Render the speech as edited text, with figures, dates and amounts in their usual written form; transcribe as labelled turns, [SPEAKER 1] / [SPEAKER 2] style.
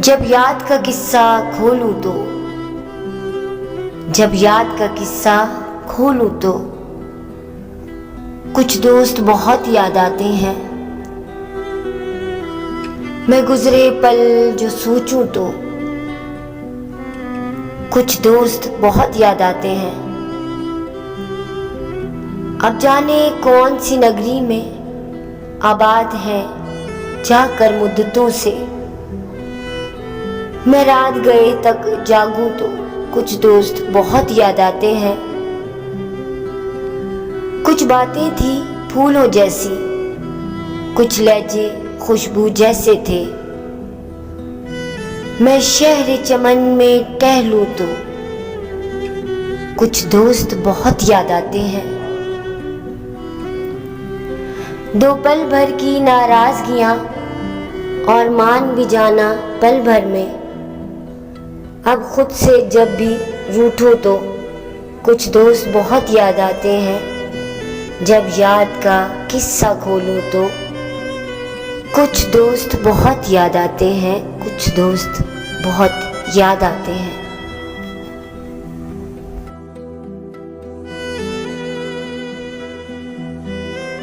[SPEAKER 1] जब याद का किस्सा खोलूं तो जब याद का किस्सा खोलूं तो कुछ दोस्त बहुत याद आते हैं। मैं गुजरे पल जो सोचूं तो कुछ दोस्त बहुत याद आते हैं। अब जाने कौन सी नगरी में आबाद है जाकर मुद्दतों से। मैं रात गए तक जागूं तो कुछ दोस्त बहुत याद आते हैं। कुछ बातें थी फूलों जैसी, कुछ लहजे खुशबू जैसे थे। मैं शहर चमन में टहलूं तो कुछ दोस्त बहुत याद आते हैं। दो पल भर की नाराजगियां और मान भी जाना पल भर में। अब खुद से जब भी रूठो तो कुछ दोस्त बहुत याद आते हैं। जब याद का किस्सा खोलूं तो कुछ दोस्त बहुत याद आते हैं। कुछ दोस्त बहुत याद आते हैं।